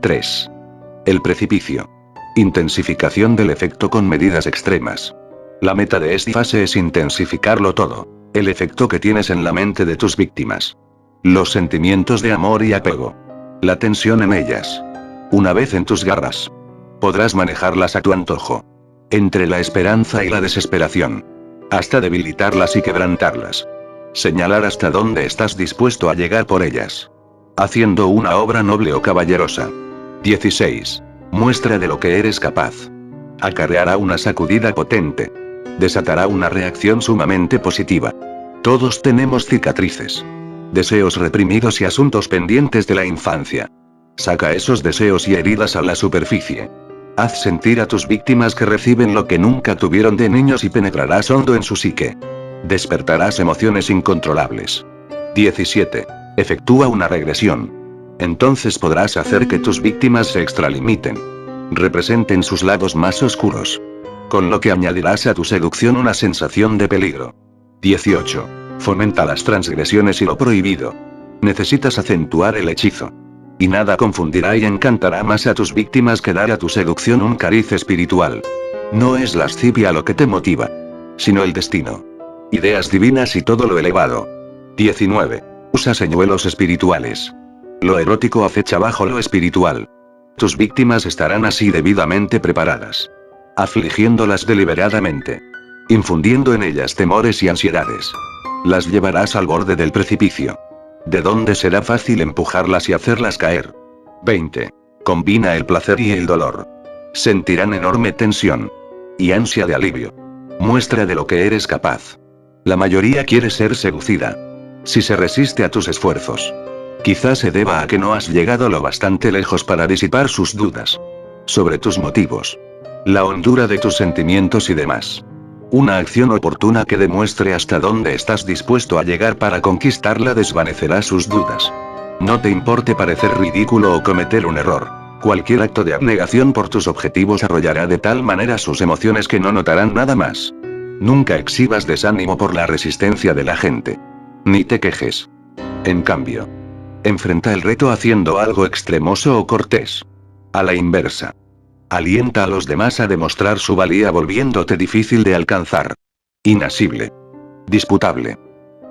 3. El precipicio. Intensificación del efecto con medidas extremas. La meta de esta fase es intensificarlo todo. El efecto que tienes en la mente de tus víctimas. Los sentimientos de amor y apego. La tensión en ellas. Una vez en tus garras, podrás manejarlas a tu antojo. Entre la esperanza y la desesperación. Hasta debilitarlas y quebrantarlas. Señalar hasta dónde estás dispuesto a llegar por ellas. Haciendo una obra noble o caballerosa. 16. Muestra de lo que eres capaz. Acarreará una sacudida potente. Desatará una reacción sumamente positiva. Todos tenemos cicatrices. Deseos reprimidos y asuntos pendientes de la infancia. Saca esos deseos y heridas a la superficie. Haz sentir a tus víctimas que reciben lo que nunca tuvieron de niños y penetrarás hondo en su psique. Despertarás emociones incontrolables. 17. Efectúa una regresión. Entonces podrás hacer que tus víctimas se extralimiten. Representen sus lados más oscuros. Con lo que añadirás a tu seducción una sensación de peligro. 18. Fomenta las transgresiones y lo prohibido. Necesitas acentuar el hechizo. Y nada confundirá y encantará más a tus víctimas que dar a tu seducción un cariz espiritual. No es lascivia lo que te motiva, sino el destino. Ideas divinas y todo lo elevado. 19. Usa señuelos espirituales. Lo erótico acecha bajo lo espiritual. Tus víctimas estarán así debidamente preparadas. Afligiéndolas deliberadamente. Infundiendo en ellas temores y ansiedades. Las llevarás al borde del precipicio. De donde será fácil empujarlas y hacerlas caer. 20. Combina el placer y el dolor. Sentirán enorme tensión. Y ansia de alivio. Muestra de lo que eres capaz. La mayoría quiere ser seducida. Si se resiste a tus esfuerzos, quizás se deba a que no has llegado lo bastante lejos para disipar sus dudas. Sobre tus motivos. La hondura de tus sentimientos y demás. Una acción oportuna que demuestre hasta dónde estás dispuesto a llegar para conquistarla desvanecerá sus dudas. No te importe parecer ridículo o cometer un error. Cualquier acto de abnegación por tus objetivos arrollará de tal manera sus emociones que no notarán nada más. Nunca exhibas desánimo por la resistencia de la gente. Ni te quejes. En cambio, enfrenta el reto haciendo algo extremoso o cortés. A la inversa. Alienta a los demás a demostrar su valía volviéndote difícil de alcanzar. Inasible. Disputable.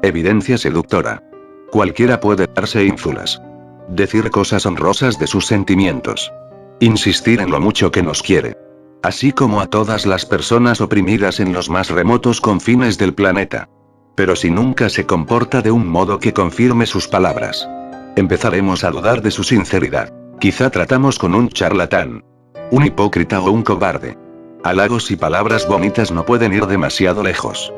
Evidencia seductora. Cualquiera puede darse ínfulas. Decir cosas honrosas de sus sentimientos. Insistir en lo mucho que nos quiere. Así como a todas las personas oprimidas en los más remotos confines del planeta. Pero si nunca se comporta de un modo que confirme sus palabras, empezaremos a dudar de su sinceridad. Quizá tratamos con un charlatán. Un hipócrita o un cobarde. Halagos y palabras bonitas no pueden ir demasiado lejos.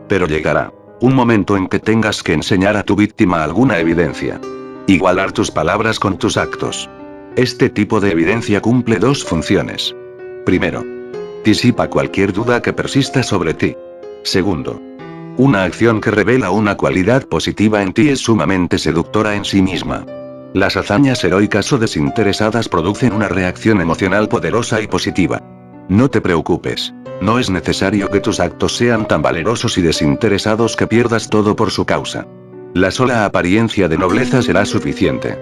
Pero llegará un momento en que tengas que enseñar a tu víctima alguna evidencia. Igualar tus palabras con tus actos. Este tipo de evidencia cumple dos funciones. Primero, disipa cualquier duda que persista sobre ti. Segundo, una acción que revela una cualidad positiva en ti es sumamente seductora en sí misma. Las hazañas heroicas o desinteresadas producen una reacción emocional poderosa y positiva. No te preocupes, no es necesario que tus actos sean tan valerosos y desinteresados que pierdas todo por su causa. La sola apariencia de nobleza será suficiente.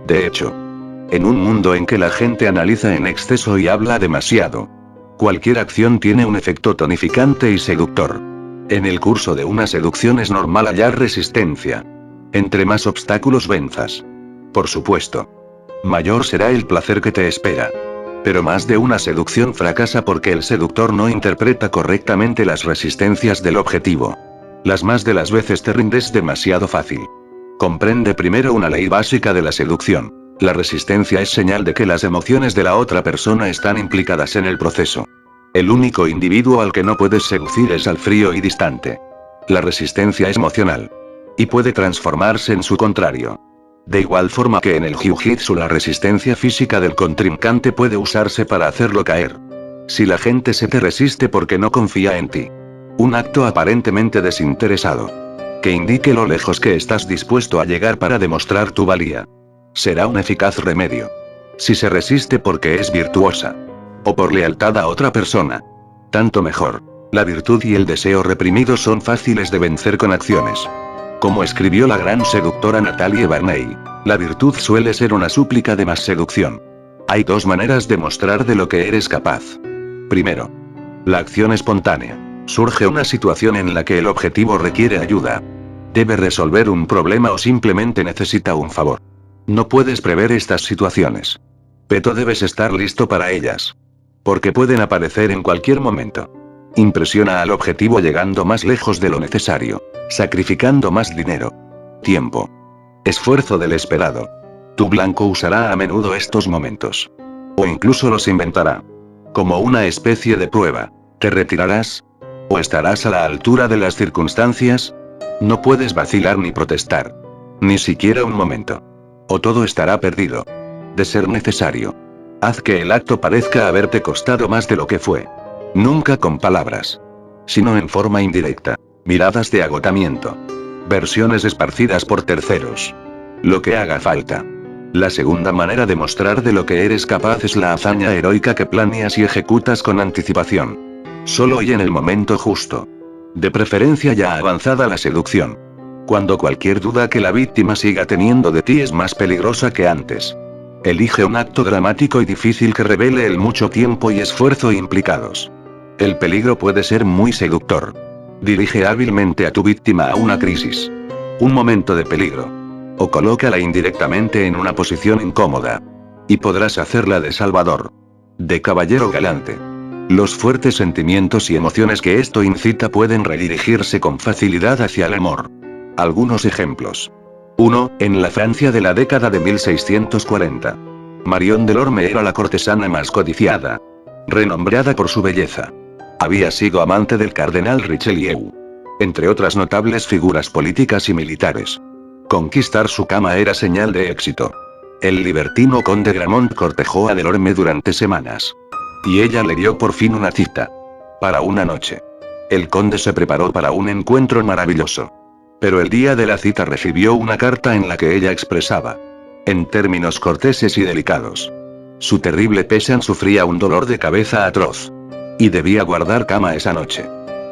De hecho, en un mundo en que la gente analiza en exceso y habla demasiado, cualquier acción tiene un efecto tonificante y seductor. En el curso de una seducción es normal hallar resistencia. Entre más obstáculos venzas, por supuesto, mayor será el placer que te espera. Pero más de una seducción fracasa porque el seductor no interpreta correctamente las resistencias del objetivo. Las más de las veces te rindes demasiado fácil. Comprende primero una ley básica de la seducción. La resistencia es señal de que las emociones de la otra persona están implicadas en el proceso. El único individuo al que no puedes seducir es al frío y distante. La resistencia es emocional. Y puede transformarse en su contrario. De igual forma que en el jiu-jitsu la resistencia física del contrincante puede usarse para hacerlo caer. Si la gente se te resiste porque no confía en ti. Un acto aparentemente desinteresado. Que indique lo lejos que estás dispuesto a llegar para demostrar tu valía. Será un eficaz remedio. Si se resiste porque es virtuosa. O por lealtad a otra persona. Tanto mejor. La virtud y el deseo reprimido son fáciles de vencer con acciones. Como escribió la gran seductora Natalie Barney, la virtud suele ser una súplica de más seducción. Hay dos maneras de mostrar de lo que eres capaz. Primero, la acción espontánea. Surge una situación en la que el objetivo requiere ayuda. Debe resolver un problema o simplemente necesita un favor. No puedes prever estas situaciones. Pero debes estar listo para ellas. Porque pueden aparecer en cualquier momento. Impresiona al objetivo llegando más lejos de lo necesario. Sacrificando más dinero. Tiempo. Esfuerzo del esperado. Tu blanco usará a menudo estos momentos. O incluso los inventará. Como una especie de prueba. ¿Te retirarás? ¿O estarás a la altura de las circunstancias? No puedes vacilar ni protestar. Ni siquiera un momento. O todo estará perdido. De ser necesario. Haz que el acto parezca haberte costado más de lo que fue. Nunca con palabras. Sino en forma indirecta. Miradas de agotamiento. Versiones esparcidas por terceros. Lo que haga falta. La segunda manera de mostrar de lo que eres capaz es la hazaña heroica que planeas y ejecutas con anticipación. Solo y en el momento justo. De preferencia ya avanzada la seducción. Cuando cualquier duda que la víctima siga teniendo de ti es más peligrosa que antes. Elige un acto dramático y difícil que revele el mucho tiempo y esfuerzo implicados. El peligro puede ser muy seductor. Dirige hábilmente a tu víctima a una crisis. Un momento de peligro. O colócala indirectamente en una posición incómoda. Y podrás hacerla de salvador. De caballero galante. Los fuertes sentimientos y emociones que esto incita pueden redirigirse con facilidad hacia el amor. Algunos ejemplos. 1. En la Francia de la década de 1640. Marion Delorme era la cortesana más codiciada. Renombrada por su belleza. Había sido amante del cardenal Richelieu. Entre otras notables figuras políticas y militares. Conquistar su cama era señal de éxito. El libertino conde Gramont cortejó a Delorme durante semanas. Y ella le dio por fin una cita. Para una noche. El conde se preparó para un encuentro maravilloso. Pero el día de la cita recibió una carta en la que ella expresaba. En términos corteses y delicados. Su terrible pesan sufría un dolor de cabeza atroz. Y debía guardar cama esa noche.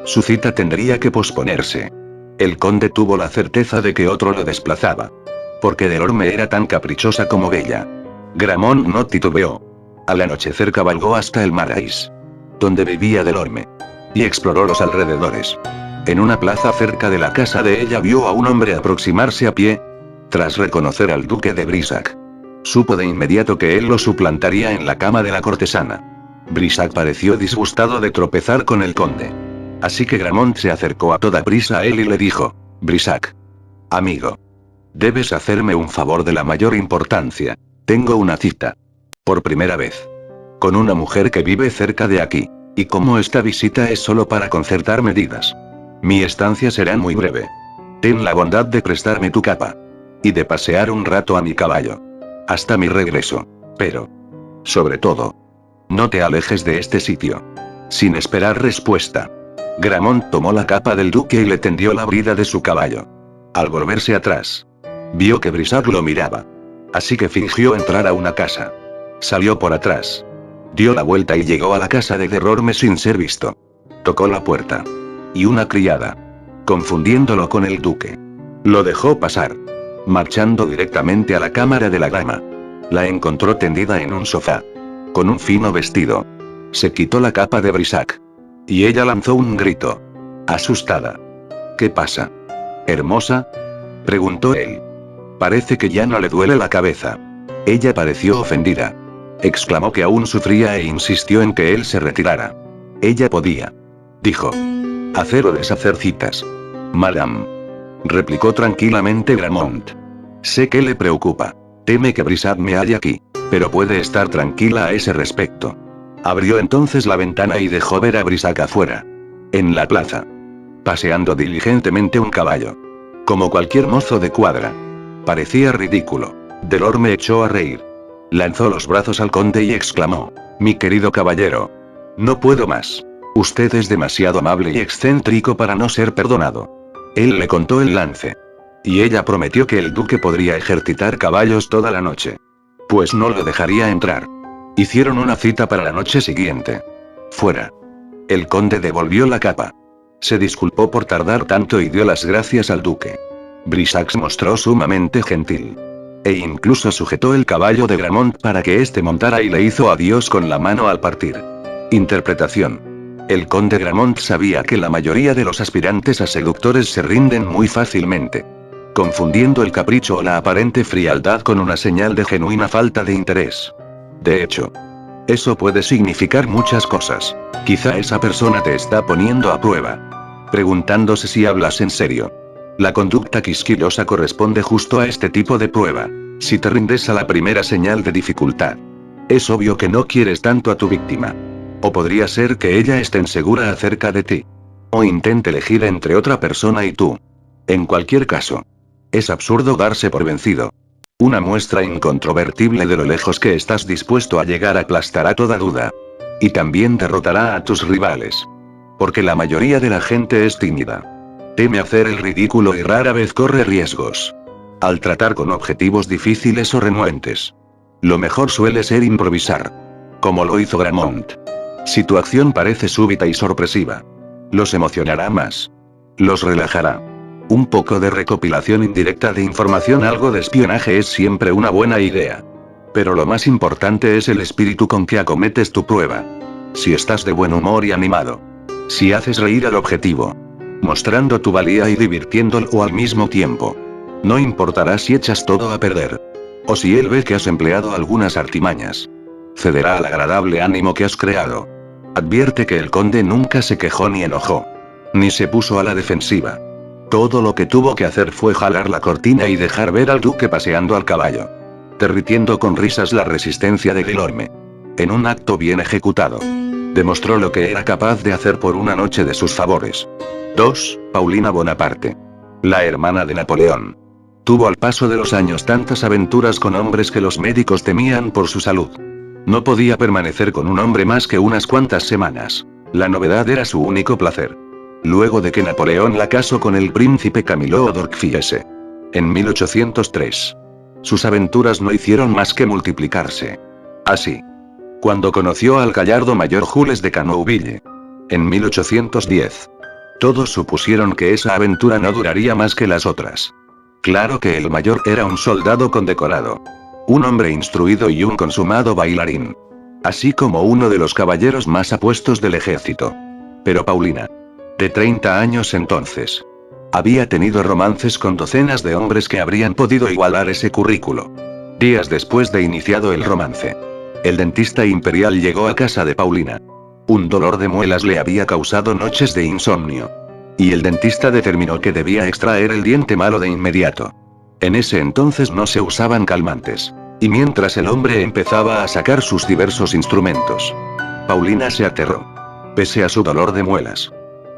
Su cita tendría que posponerse. El conde tuvo la certeza de que otro lo desplazaba. Porque Delorme era tan caprichosa como bella. Gramont no titubeó. Al anochecer cabalgó hasta el Marais. Donde vivía Delorme. Y exploró los alrededores. En una plaza cerca de la casa de ella vio a un hombre aproximarse a pie. Tras reconocer al duque de Brissac. Supo de inmediato que él lo suplantaría en la cama de la cortesana. Brissac pareció disgustado de tropezar con el conde. Así que Gramont se acercó a toda prisa a él y le dijo: Brissac. Amigo. Debes hacerme un favor de la mayor importancia. Tengo una cita. Por primera vez. Con una mujer que vive cerca de aquí. Y como esta visita es solo para concertar medidas. Mi estancia será muy breve. Ten la bondad de prestarme tu capa. Y de pasear un rato a mi caballo. Hasta mi regreso. Pero. Sobre todo. No te alejes de este sitio. Sin esperar respuesta. Gramont tomó la capa del duque y le tendió la brida de su caballo. Al volverse atrás. Vio que Brissac lo miraba. Así que fingió entrar a una casa. Salió por atrás. Dio la vuelta y llegó a la casa de Delorme sin ser visto. Tocó la puerta. Y una criada. Confundiéndolo con el duque. Lo dejó pasar. Marchando directamente a la cámara de la dama. La encontró tendida en un sofá. Con un fino vestido. Se quitó la capa de Brissac. Y ella lanzó un grito. Asustada. ¿Qué pasa? ¿Hermosa? Preguntó él. Parece que ya no le duele la cabeza. Ella pareció ofendida. Exclamó que aún sufría e insistió en que él se retirara. Ella podía. Dijo. Hacer o deshacer citas. Madame. Replicó tranquilamente Gramont. Sé que le preocupa. Teme que Brissac me halle aquí. Pero puede estar tranquila a ese respecto. Abrió entonces la ventana y dejó ver a Brissac afuera. En la plaza. Paseando diligentemente un caballo. Como cualquier mozo de cuadra. Parecía ridículo. Delorme echó a reír. Lanzó los brazos al conde y exclamó. Mi querido caballero. No puedo más. Usted es demasiado amable y excéntrico para no ser perdonado. Él le contó el lance. Y ella prometió que el duque podría ejercitar caballos toda la noche. Pues no lo dejaría entrar. Hicieron una cita para la noche siguiente. Fuera. El conde devolvió la capa. Se disculpó por tardar tanto y dio las gracias al duque. Brissac se mostró sumamente gentil. E incluso sujetó el caballo de Gramont para que éste montara y le hizo adiós con la mano al partir. Interpretación. El conde Gramont sabía que la mayoría de los aspirantes a seductores se rinden muy fácilmente, confundiendo el capricho o la aparente frialdad con una señal de genuina falta de interés. De hecho, eso puede significar muchas cosas. Quizá esa persona te está poniendo a prueba, preguntándose si hablas en serio. La conducta quisquillosa corresponde justo a este tipo de prueba. Si te rindes a la primera señal de dificultad, es obvio que no quieres tanto a tu víctima. O podría ser que ella esté insegura acerca de ti. O intente elegir entre otra persona y tú. En cualquier caso, es absurdo darse por vencido. Una muestra incontrovertible de lo lejos que estás dispuesto a llegar aplastará toda duda. Y también derrotará a tus rivales. Porque la mayoría de la gente es tímida. Teme hacer el ridículo y rara vez corre riesgos. Al tratar con objetivos difíciles o renuentes, lo mejor suele ser improvisar. Como lo hizo Gramont. Si tu acción parece súbita y sorpresiva, los emocionará más. Los relajará. Un poco de recopilación indirecta de información, algo de espionaje es siempre una buena idea. Pero lo más importante es el espíritu con que acometes tu prueba. Si estás de buen humor y animado. Si haces reír al objetivo. Mostrando tu valía y divirtiéndolo al mismo tiempo. No importará si echas todo a perder. O si él ve que has empleado algunas artimañas. Cederá al agradable ánimo que has creado. Advierte que el conde nunca se quejó ni enojó. Ni se puso a la defensiva. Todo lo que tuvo que hacer fue jalar la cortina y dejar ver al duque paseando al caballo. Derritiendo con risas la resistencia de Guilorme. En un acto bien ejecutado. Demostró lo que era capaz de hacer por una noche de sus favores. 2. Paulina Bonaparte. La hermana de Napoleón. Tuvo al paso de los años tantas aventuras con hombres que los médicos temían por su salud. No podía permanecer con un hombre más que unas cuantas semanas. La novedad era su único placer. Luego de que Napoleón la casó con el príncipe Camilo d'Orcfiese. En 1803. Sus aventuras no hicieron más que multiplicarse. Así. Cuando conoció al gallardo mayor Jules de Canouville. En 1810. Todos supusieron que esa aventura no duraría más que las otras. Claro que el mayor era un soldado condecorado. Un hombre instruido y un consumado bailarín. Así como uno de los caballeros más apuestos del ejército. Pero Paulina, de 30 años entonces, había tenido romances con docenas de hombres que habrían podido igualar ese currículo. Días después de iniciado el romance, el dentista imperial llegó a casa de Paulina. Un dolor de muelas le había causado noches de insomnio. Y el dentista determinó que debía extraer el diente malo de inmediato. En ese entonces no se usaban calmantes. Y mientras el hombre empezaba a sacar sus diversos instrumentos, Paulina se aterró. Pese a su dolor de muelas,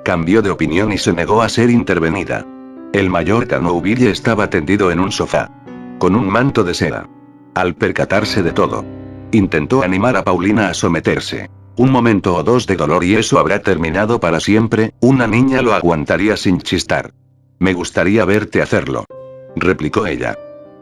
cambió de opinión y se negó a ser intervenida. El mayor Canouville estaba tendido en un sofá, con un manto de seda. Al percatarse de todo, intentó animar a Paulina a someterse. Un momento o dos de dolor y eso habrá terminado para siempre, una niña lo aguantaría sin chistar. Me gustaría verte hacerlo, replicó ella.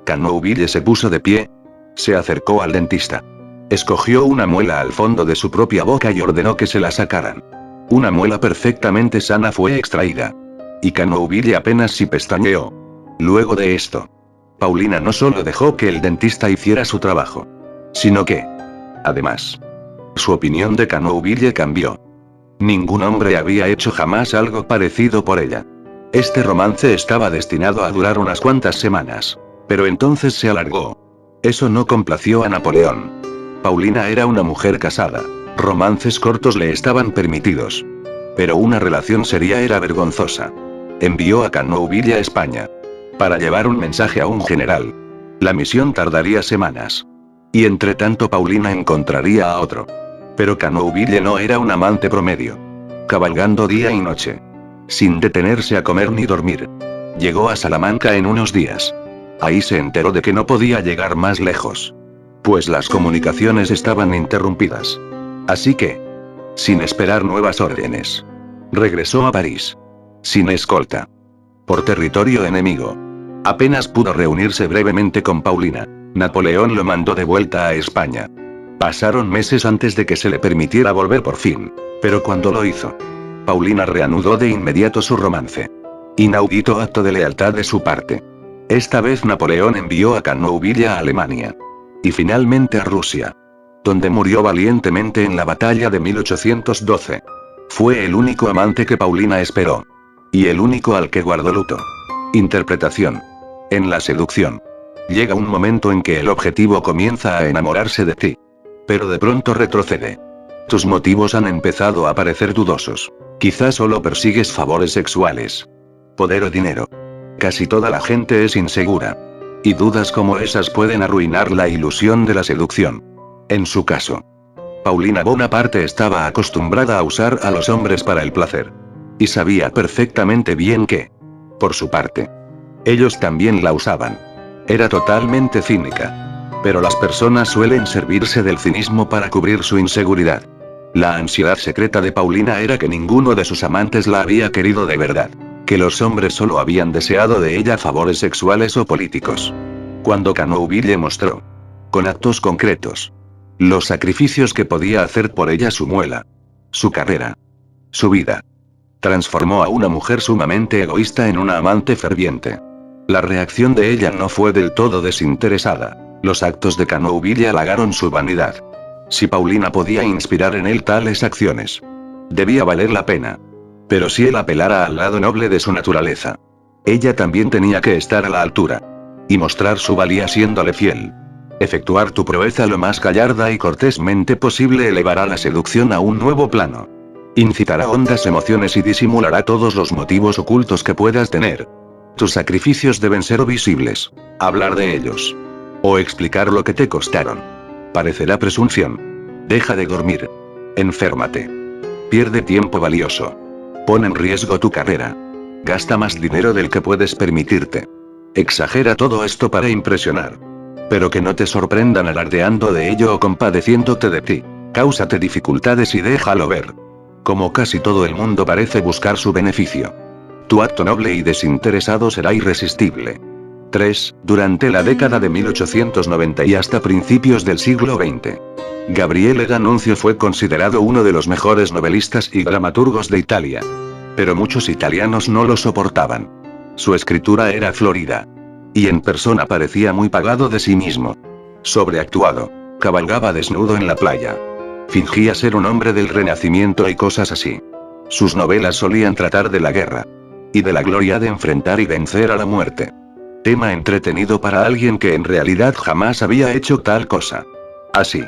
Canouville se puso de pie. Se acercó al dentista. Escogió una muela al fondo de su propia boca y ordenó que se la sacaran. Una muela perfectamente sana fue extraída. Y Canouville apenas si pestañeó. Luego de esto, Paulina no solo dejó que el dentista hiciera su trabajo, sino que, además, su opinión de Canouville cambió. Ningún hombre había hecho jamás algo parecido por ella. Este romance estaba destinado a durar unas cuantas semanas. Pero entonces se alargó. Eso no complació a Napoleón. Paulina era una mujer casada. Romances cortos le estaban permitidos. Pero una relación seria era vergonzosa. Envió a Canouville a España para llevar un mensaje a un general. La misión tardaría semanas. Y entre tanto Paulina encontraría a otro. Pero Canouville no era un amante promedio. Cabalgando día y noche, sin detenerse a comer ni dormir, llegó a Salamanca en unos días. Ahí se enteró de que no podía llegar más lejos, pues las comunicaciones estaban interrumpidas. Así que, sin esperar nuevas órdenes, regresó a París, sin escolta, por territorio enemigo. Apenas pudo reunirse brevemente con Paulina, Napoleón lo mandó de vuelta a España. Pasaron meses antes de que se le permitiera volver por fin, pero cuando lo hizo, Paulina reanudó de inmediato su romance. Inaudito acto de lealtad de su parte. Esta vez Napoleón envió a Cannovilla a Alemania. Y finalmente a Rusia, donde murió valientemente en la batalla de 1812. Fue el único amante que Paulina esperó. Y el único al que guardó luto. Interpretación. En la seducción. Llega un momento en que el objetivo comienza a enamorarse de ti. Pero de pronto retrocede. Tus motivos han empezado a parecer dudosos. Quizás solo persigues favores sexuales. Poder o dinero. Casi toda la gente es insegura. Y dudas como esas pueden arruinar la ilusión de la seducción. En su caso, Paulina Bonaparte estaba acostumbrada a usar a los hombres para el placer. Y sabía perfectamente bien que, por su parte, ellos también la usaban. Era totalmente cínica. Pero las personas suelen servirse del cinismo para cubrir su inseguridad. La ansiedad secreta de Paulina era que ninguno de sus amantes la había querido de verdad. Que los hombres solo habían deseado de ella favores sexuales o políticos. Cuando Cannoville mostró, con actos concretos, los sacrificios que podía hacer por ella su muela, su carrera, su vida, transformó a una mujer sumamente egoísta en una amante ferviente. La reacción de ella no fue del todo desinteresada. Los actos de Cannoville halagaron su vanidad. Si Paulina podía inspirar en él tales acciones, debía valer la pena. Pero si él apelara al lado noble de su naturaleza, ella también tenía que estar a la altura. Y mostrar su valía siéndole fiel. Efectuar tu proeza lo más gallarda y cortésmente posible elevará la seducción a un nuevo plano. Incitará hondas emociones y disimulará todos los motivos ocultos que puedas tener. Tus sacrificios deben ser visibles. Hablar de ellos. O explicar lo que te costaron. Parecerá presunción. Deja de dormir. Enférmate. Pierde tiempo valioso. Pon en riesgo tu carrera. Gasta más dinero del que puedes permitirte. Exagera todo esto para impresionar. Pero que no te sorprendan alardeando de ello o compadeciéndote de ti. Cáusate dificultades y déjalo ver. Como casi todo el mundo parece buscar su beneficio. Tu acto noble y desinteresado será irresistible. 3. Durante la década de 1890 y hasta principios del siglo XX. Gabriele D'Annunzio fue considerado uno de los mejores novelistas y dramaturgos de Italia. Pero muchos italianos no lo soportaban. Su escritura era florida. Y en persona parecía muy pagado de sí mismo. Sobreactuado. Cabalgaba desnudo en la playa. Fingía ser un hombre del Renacimiento y cosas así. Sus novelas solían tratar de la guerra. Y de la gloria de enfrentar y vencer a la muerte. Tema entretenido para alguien que en realidad jamás había hecho tal cosa. Así.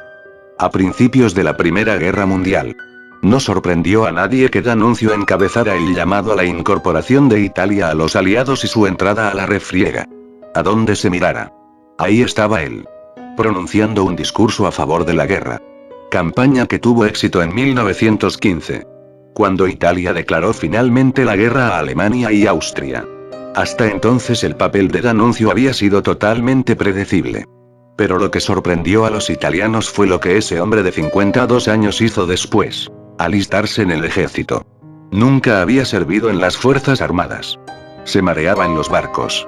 A principios de la Primera Guerra Mundial. No sorprendió a nadie que D'Annunzio encabezara el llamado a la incorporación de Italia a los aliados y su entrada a la refriega. A donde se mirara, ahí estaba él. Pronunciando un discurso a favor de la guerra. Campaña que tuvo éxito en 1915. Cuando Italia declaró finalmente la guerra a Alemania y Austria. Hasta entonces el papel de D'Annunzio había sido totalmente predecible. Pero lo que sorprendió a los italianos fue lo que ese hombre de 52 años hizo después. Alistarse en el ejército. Nunca había servido en las fuerzas armadas. Se mareaba en los barcos.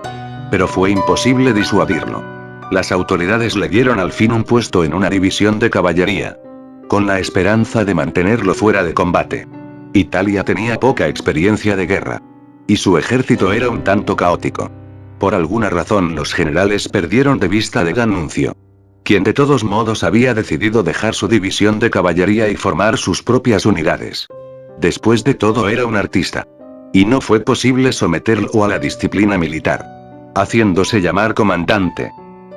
Pero fue imposible disuadirlo. Las autoridades le dieron al fin un puesto en una división de caballería. Con la esperanza de mantenerlo fuera de combate. Italia tenía poca experiencia de guerra. Y su ejército era un tanto caótico. Por alguna razón los generales perdieron de vista de D'Annunzio. Quien de todos modos había decidido dejar su división de caballería y formar sus propias unidades. Después de todo era un artista. Y no fue posible someterlo a la disciplina militar. Haciéndose llamar comandante.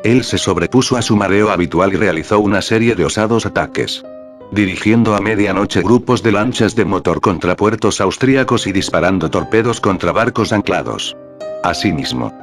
Él se sobrepuso a su mareo habitual y realizó una serie de osados ataques. Dirigiendo a medianoche grupos de lanchas de motor contra puertos austríacos y disparando torpedos contra barcos anclados. Asimismo,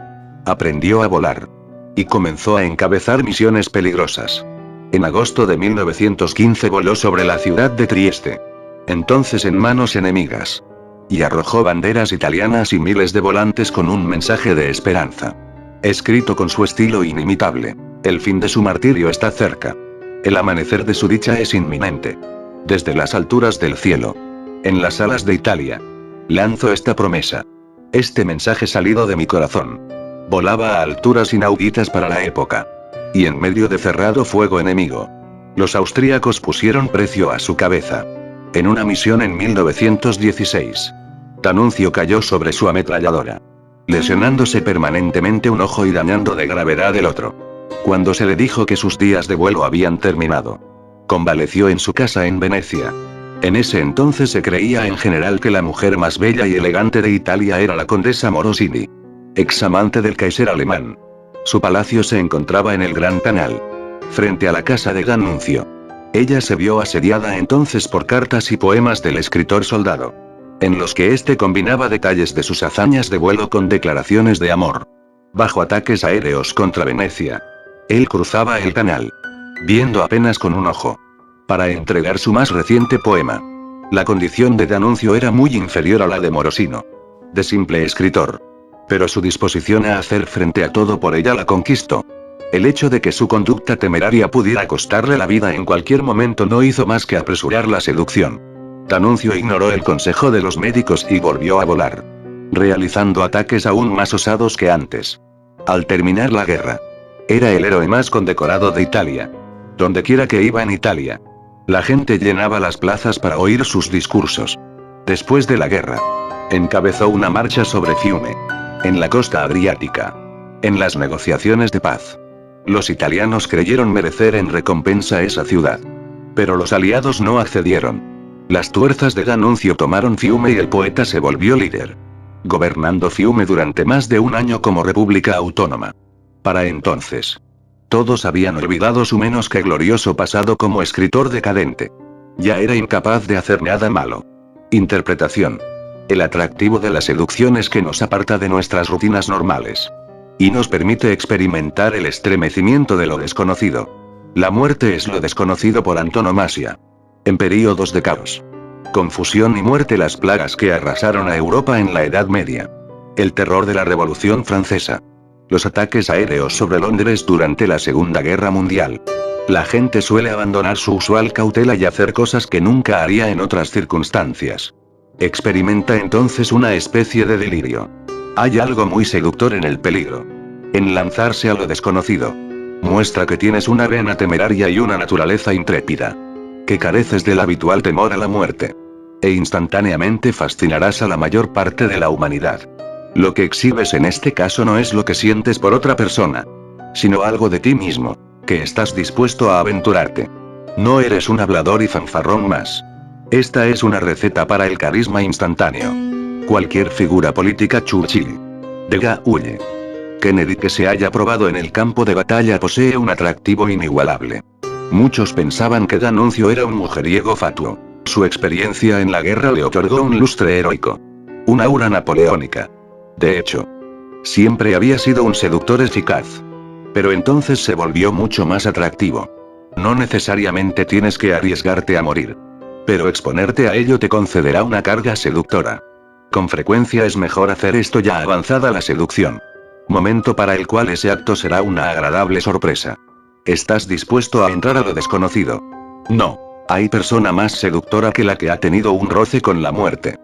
aprendió a volar. Y comenzó a encabezar misiones peligrosas. En agosto de 1915 voló sobre la ciudad de Trieste. Entonces en manos enemigas. Y arrojó banderas italianas y miles de volantes con un mensaje de esperanza. Escrito con su estilo inimitable. El fin de su martirio está cerca. El amanecer de su dicha es inminente. Desde las alturas del cielo. En las alas de Italia. Lanzo esta promesa. Este mensaje salido de mi corazón. Volaba a alturas inauditas para la época. Y en medio de cerrado fuego enemigo. Los austríacos pusieron precio a su cabeza. En una misión en 1916. D'Annunzio cayó sobre su ametralladora. lesionándose permanentemente un ojo y dañando de gravedad el otro. Cuando se le dijo que sus días de vuelo habían terminado, convaleció en su casa en Venecia. En ese entonces se creía en general que la mujer más bella y elegante de Italia era la condesa Morosini, examante del Kaiser alemán. Su palacio se encontraba en el Gran Canal, frente a la casa de D'Annunzio. Ella se vio asediada entonces por cartas y poemas del escritor soldado, en los que éste combinaba detalles de sus hazañas de vuelo con declaraciones de amor. Bajo ataques aéreos contra Venecia, él cruzaba el canal, viendo apenas con un ojo, para entregar su más reciente poema. La condición de D'Annunzio era muy inferior a la de Morosino, de simple escritor. Pero su disposición a hacer frente a todo por ella la conquistó. El hecho de que su conducta temeraria pudiera costarle la vida en cualquier momento no hizo más que apresurar la seducción. D'Annunzio ignoró el consejo de los médicos y volvió a volar, realizando ataques aún más osados que antes. Al terminar la guerra, era el héroe más condecorado de Italia. Dondequiera que iba en Italia, la gente llenaba las plazas para oír sus discursos. Después de la guerra, encabezó una marcha sobre Fiume, en la costa adriática, en las negociaciones de paz. Los italianos creyeron merecer en recompensa esa ciudad, pero los aliados no accedieron. Las fuerzas de D'Annunzio tomaron Fiume y el poeta se volvió líder, gobernando Fiume durante más de un año como república autónoma. Para entonces, todos habían olvidado su menos que glorioso pasado como escritor decadente. Ya era incapaz de hacer nada malo. Interpretación. El atractivo de la seducción es que nos aparta de nuestras rutinas normales, y nos permite experimentar el estremecimiento de lo desconocido. La muerte es lo desconocido por antonomasia. En períodos de caos, confusión y muerte, las plagas que arrasaron a Europa en la Edad Media, el terror de la Revolución Francesa, los ataques aéreos sobre Londres durante la Segunda Guerra Mundial. La gente suele abandonar su usual cautela y hacer cosas que nunca haría en otras circunstancias. Experimenta entonces una especie de delirio. Hay algo muy seductor en el peligro, en lanzarse a lo desconocido. Muestra que tienes una vena temeraria y una naturaleza intrépida, que careces del habitual temor a la muerte, e instantáneamente fascinarás a la mayor parte de la humanidad. Lo que exhibes en este caso no es lo que sientes por otra persona, sino algo de ti mismo, que estás dispuesto a aventurarte. No eres un hablador y fanfarrón más. Esta es una receta para el carisma instantáneo. Cualquier figura política, Churchill, De Gaulle, Kennedy que se haya probado en el campo de batalla posee un atractivo inigualable. Muchos pensaban que D'Annunzio era un mujeriego fatuo. Su experiencia en la guerra le otorgó un lustre heroico, un aura napoleónica. De hecho, siempre había sido un seductor eficaz. Pero entonces se volvió mucho más atractivo. No necesariamente tienes que arriesgarte a morir, pero exponerte a ello te concederá una carga seductora. Con frecuencia es mejor hacer esto ya avanzada la seducción, momento para el cual ese acto será una agradable sorpresa. ¿Estás dispuesto a entrar a lo desconocido? No. Hay persona más seductora que la que ha tenido un roce con la muerte.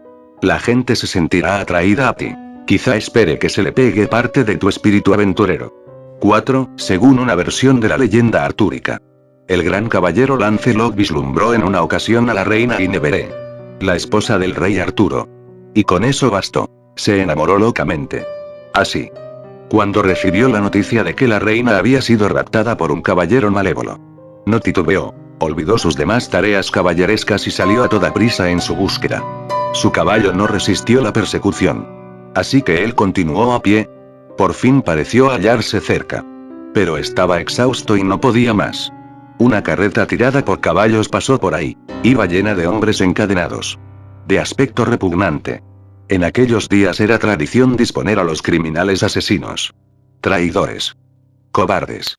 La gente se sentirá atraída a ti. Quizá espere que se le pegue parte de tu espíritu aventurero. 4. Según una versión de la leyenda artúrica, el gran caballero Lancelot vislumbró en una ocasión a la reina Guinevere, la esposa del rey Arturo. Y con eso bastó. Se enamoró locamente. Así, cuando recibió la noticia de que la reina había sido raptada por un caballero malévolo, no titubeó, olvidó sus demás tareas caballerescas y salió a toda prisa en su búsqueda. Su caballo no resistió la persecución, así que él continuó a pie. Por fin pareció hallarse cerca, pero estaba exhausto y no podía más. Una carreta tirada por caballos pasó por ahí. Iba llena de hombres encadenados, de aspecto repugnante. En aquellos días era tradición disponer a los criminales asesinos, traidores, cobardes,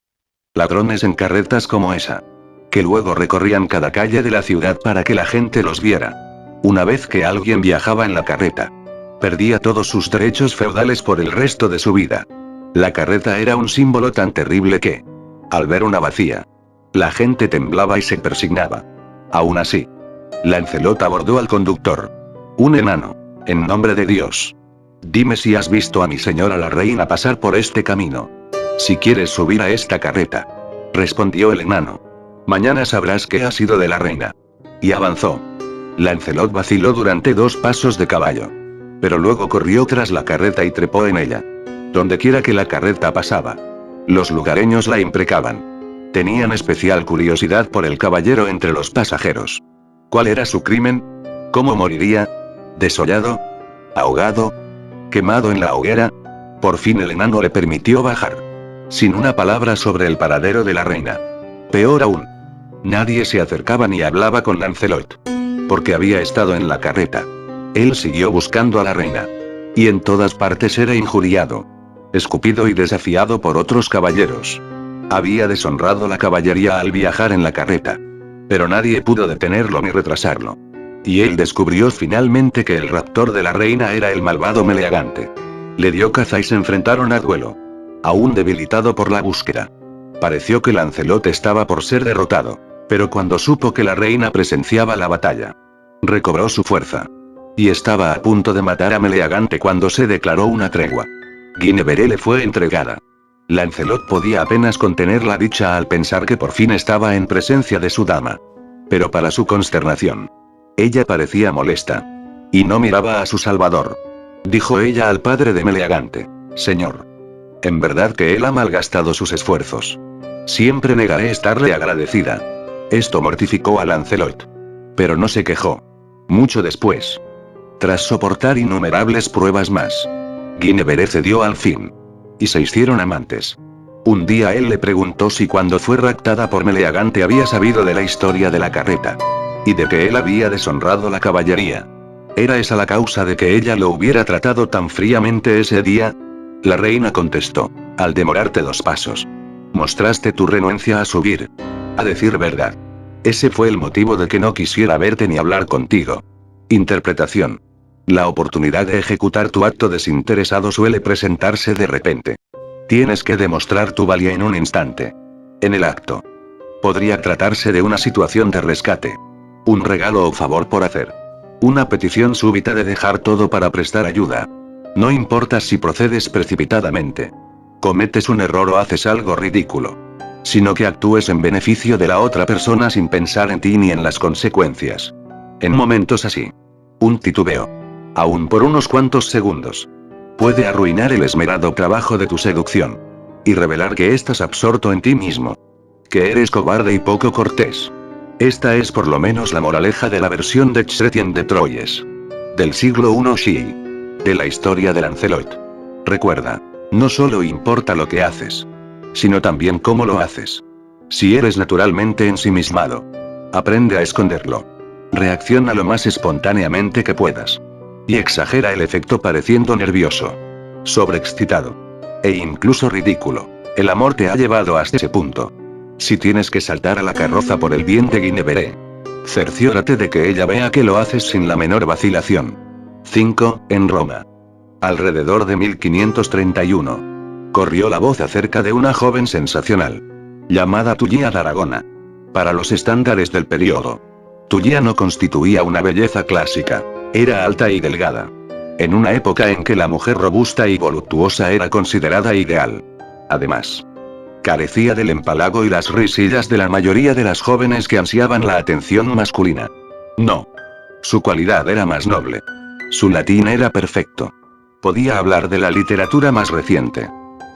ladrones en carretas como esa, que luego recorrían cada calle de la ciudad para que la gente los viera. Una vez que alguien viajaba en la carreta, perdía todos sus derechos feudales por el resto de su vida. La carreta era un símbolo tan terrible que, al ver una vacía, la gente temblaba y se persignaba. Aún así, Lancelot abordó al conductor, un enano. En nombre de Dios, dime si has visto a mi señora la reina pasar por este camino. Si quieres subir a esta carreta, respondió el enano, mañana sabrás qué ha sido de la reina. Y avanzó. Lancelot vaciló durante 2 pasos de caballo, Pero luego corrió tras la carreta y trepó en ella. Dondequiera que la carreta pasaba, los lugareños la imprecaban. Tenían especial curiosidad por el caballero entre los pasajeros. ¿Cuál era su crimen? ¿Cómo moriría? ¿Desollado? ¿Ahogado? ¿Quemado en la hoguera? Por fin el enano le permitió bajar. Sin una palabra sobre el paradero de la reina. Peor aún. Nadie se acercaba ni hablaba con Lancelot. Porque había estado en la carreta. Él siguió buscando a la reina. Y en todas partes era injuriado. Escupido y desafiado por otros caballeros. Había deshonrado la caballería al viajar en la carreta. Pero nadie pudo detenerlo ni retrasarlo. Y él descubrió finalmente que el raptor de la reina era el malvado Meleagante. Le dio caza y se enfrentaron a duelo. Aún debilitado por la búsqueda. Pareció que Lancelot estaba por ser derrotado. Pero cuando supo que la reina presenciaba la batalla, recobró su fuerza. Y estaba a punto de matar a Meleagante cuando se declaró una tregua. Guinevere le fue entregada. Lancelot podía apenas contener la dicha al pensar que por fin estaba en presencia de su dama. Pero para su consternación, ella parecía molesta. Y no miraba a su salvador. Dijo ella al padre de Meleagante: Señor, en verdad que él ha malgastado sus esfuerzos. Siempre negaré estarle agradecida. Esto mortificó a Lancelot. Pero no se quejó. Mucho después, tras soportar innumerables pruebas más, Guinevere cedió al fin. Y se hicieron amantes. Un día él le preguntó si cuando fue raptada por Meleagante había sabido de la historia de la carreta. Y de que él había deshonrado la caballería. ¿Era esa la causa de que ella lo hubiera tratado tan fríamente ese día? La reina contestó: al demorarte 2 pasos, mostraste tu renuencia a subir. A decir verdad, ese fue el motivo de que no quisiera verte ni hablar contigo. Interpretación. La oportunidad de ejecutar tu acto desinteresado suele presentarse de repente. Tienes que demostrar tu valía en un instante. En el acto. Podría tratarse de una situación de rescate. Un regalo o favor por hacer. Una petición súbita de dejar todo para prestar ayuda. No importa si procedes precipitadamente. Cometes un error o haces algo ridículo. Sino que actúes en beneficio de la otra persona sin pensar en ti ni en las consecuencias. En momentos así, un titubeo, aún por unos cuantos segundos, puede arruinar el esmerado trabajo de tu seducción. Y revelar que estás absorto en ti mismo. Que eres cobarde y poco cortés. Esta es por lo menos la moraleja de la versión de Chrétien de Troyes. Del siglo I Shii. De la historia de Lancelot. Recuerda, no solo importa lo que haces, sino también cómo lo haces. Si eres naturalmente ensimismado, aprende a esconderlo. Reacciona lo más espontáneamente que puedas. Y exagera el efecto pareciendo nervioso, sobreexcitado e incluso ridículo. El amor te ha llevado hasta ese punto. Si tienes que saltar a la carroza por el bien de Guinevere, cerciórate de que ella vea que lo haces sin la menor vacilación. 5. En Roma. Alrededor de 1531. Corrió la voz acerca de una joven sensacional. Llamada Tullia d'Aragona. Para los estándares del periodo, Tullia no constituía una belleza clásica. Era alta y delgada. En una época en que la mujer robusta y voluptuosa era considerada ideal. Además, carecía del empalago y las risillas de la mayoría de las jóvenes que ansiaban la atención masculina. No. Su cualidad era más noble. Su latín era perfecto. Podía hablar de la literatura más reciente.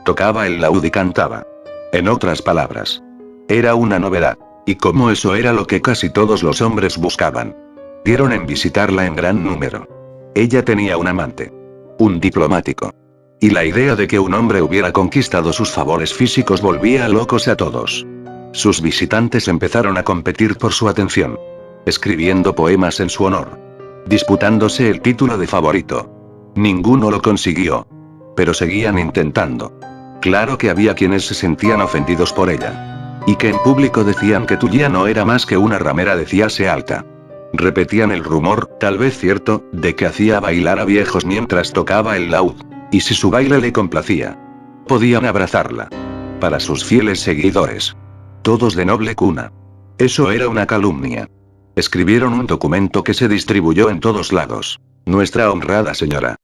Tocaba el laúd y cantaba. En otras palabras, era una novedad. Y como eso era lo que casi todos los hombres buscaban, dieron en visitarla en gran número. Ella tenía un amante. Un diplomático. Y la idea de que un hombre hubiera conquistado sus favores físicos volvía locos a todos. Sus visitantes empezaron a competir por su atención. Escribiendo poemas en su honor. Disputándose el título de favorito. Ninguno lo consiguió. Pero seguían intentando. Claro que había quienes se sentían ofendidos por ella. Y que en público decían que Tullia no era más que una ramera de ciase alta. Repetían el rumor, tal vez cierto, de que hacía bailar a viejos mientras tocaba el laúd. Y si su baile le complacía, podían abrazarla. Para sus fieles seguidores. Todos de noble cuna. Eso era una calumnia. Escribieron un documento que se distribuyó en todos lados. Nuestra honrada señora.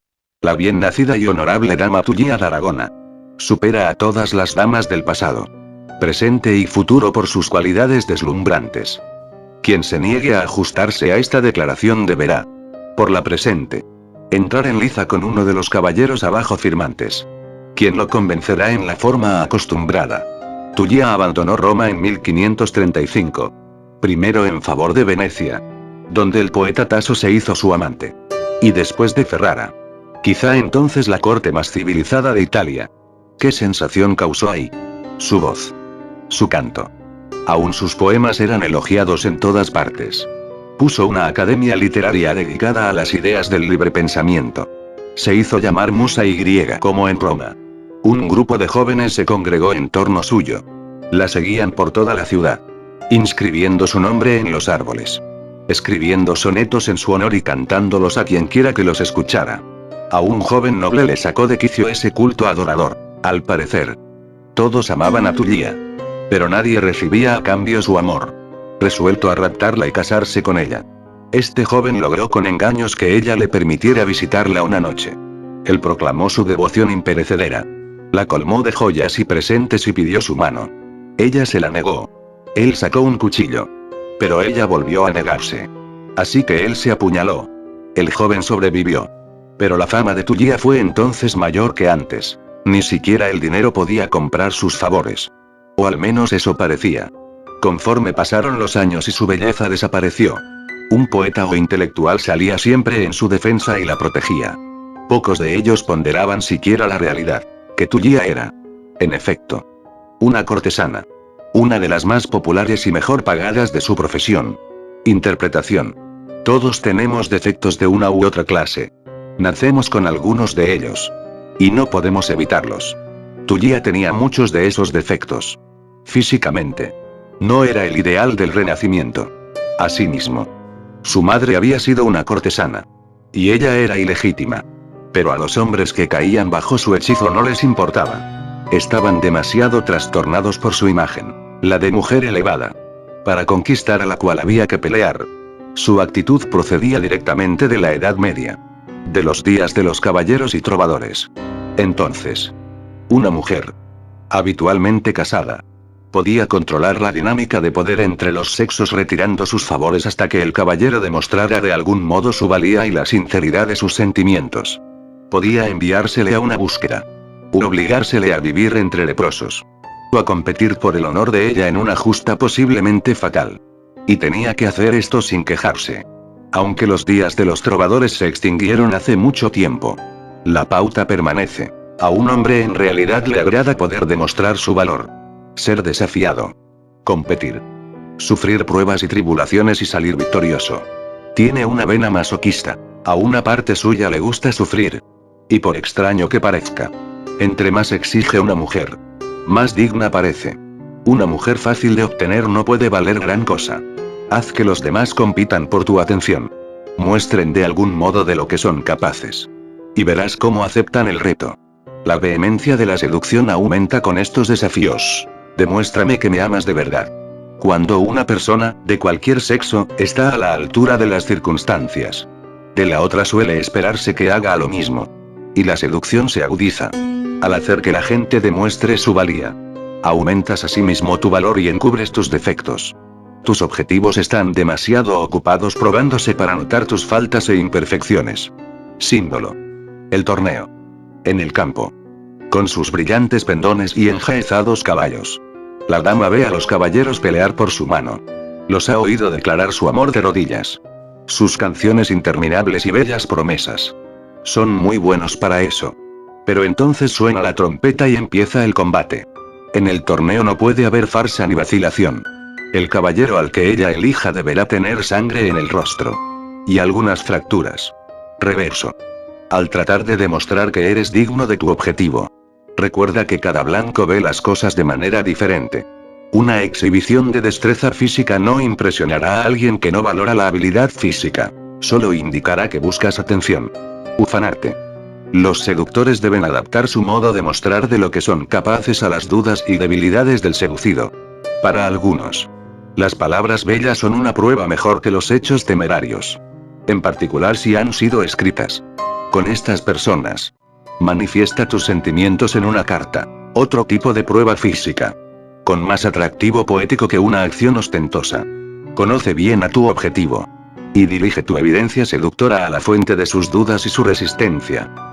La bien nacida y honorable dama Tullia d'Aragona. Supera a todas las damas del pasado, presente y futuro por sus cualidades deslumbrantes. Quien se niegue a ajustarse a esta declaración deberá, por la presente, Entrar en liza con uno de los caballeros abajo firmantes. Quien lo convencerá en la forma acostumbrada. Tullia abandonó Roma en 1535. Primero en favor de Venecia, donde el poeta Tasso se hizo su amante. Y después de Ferrara. Quizá entonces la corte más civilizada de Italia. ¿Qué sensación causó ahí? Su voz. Su canto. Aún sus poemas eran elogiados en todas partes. Puso una academia literaria dedicada a las ideas del libre pensamiento. Se hizo llamar Musa y griega como en Roma. Un grupo de jóvenes se congregó en torno suyo. La seguían por toda la ciudad. Inscribiendo su nombre en los árboles. Escribiendo sonetos en su honor y cantándolos a quien quiera que los escuchara. A un joven noble le sacó de quicio ese culto adorador, al parecer. Todos amaban a Tullia. Pero nadie recibía a cambio su amor. Resuelto a raptarla y casarse con ella. Este joven logró con engaños que ella le permitiera visitarla una noche. Él proclamó su devoción imperecedera. La colmó de joyas y presentes y pidió su mano. Ella se la negó. Él sacó un cuchillo. Pero ella volvió a negarse. Así que él se apuñaló. El joven sobrevivió. Pero la fama de Tullia fue entonces mayor que antes. Ni siquiera el dinero podía comprar sus favores. O al menos eso parecía. Conforme pasaron los años y su belleza desapareció. Un poeta o intelectual salía siempre en su defensa y la protegía. Pocos de ellos ponderaban siquiera la realidad. Que Tullia era. En efecto. Una cortesana. Una de las más populares y mejor pagadas de su profesión. Interpretación. Todos tenemos defectos de una u otra clase. Nacemos con algunos de ellos. Y no podemos evitarlos. Tullia tenía muchos de esos defectos. Físicamente. No era el ideal del Renacimiento. Asimismo. Su madre había sido una cortesana. Y ella era ilegítima. Pero a los hombres que caían bajo su hechizo no les importaba. Estaban demasiado trastornados por su imagen. La de mujer elevada. Para conquistar a la cual había que pelear. Su actitud procedía directamente de la Edad Media. De los días de los caballeros y trovadores. Entonces. Una mujer. Habitualmente casada. Podía controlar la dinámica de poder entre los sexos retirando sus favores hasta que el caballero demostrara de algún modo su valía y la sinceridad de sus sentimientos. Podía enviársele a una búsqueda. O obligársele a vivir entre leprosos. O a competir por el honor de ella en una justa posiblemente fatal. Y tenía que hacer esto sin quejarse. Aunque los días de los trovadores se extinguieron hace mucho tiempo. La pauta permanece. A un hombre en realidad le agrada poder demostrar su valor. Ser desafiado. Competir. Sufrir pruebas y tribulaciones y salir victorioso. Tiene una vena masoquista. A una parte suya le gusta sufrir. Y por extraño que parezca. Entre más exige una mujer. Más digna parece. Una mujer fácil de obtener no puede valer gran cosa. Haz que los demás compitan por tu atención. Muestren de algún modo de lo que son capaces. Y verás cómo aceptan el reto. La vehemencia de la seducción aumenta con estos desafíos. Demuéstrame que me amas de verdad. Cuando una persona, de cualquier sexo, está a la altura de las circunstancias. De la otra suele esperarse que haga lo mismo. Y la seducción se agudiza. Al hacer que la gente demuestre su valía. Aumentas asimismo tu valor y encubres tus defectos. Tus objetivos están demasiado ocupados probándose para notar tus faltas e imperfecciones. Símbolo. El torneo. En el campo. Con sus brillantes pendones y enjaezados caballos. La dama ve a los caballeros pelear por su mano. Los ha oído declarar su amor de rodillas. Sus canciones interminables y bellas promesas. Son muy buenos para eso. Pero entonces suena la trompeta y empieza el combate. En el torneo no puede haber farsa ni vacilación. El caballero al que ella elija deberá tener sangre en el rostro. Y algunas fracturas. Reverso. Al tratar de demostrar que eres digno de tu objetivo. Recuerda que cada blanco ve las cosas de manera diferente. Una exhibición de destreza física no impresionará a alguien que no valora la habilidad física. Solo indicará que buscas atención. Ufanarte. Los seductores deben adaptar su modo de mostrar de lo que son capaces a las dudas y debilidades del seducido. Para algunos. Las palabras bellas son una prueba mejor que los hechos temerarios. En particular si han sido escritas. Con estas personas. Manifiesta tus sentimientos en una carta. Otro tipo de prueba física. Con más atractivo poético que una acción ostentosa. Conoce bien a tu objetivo. Y dirige tu evidencia seductora a la fuente de sus dudas y su resistencia.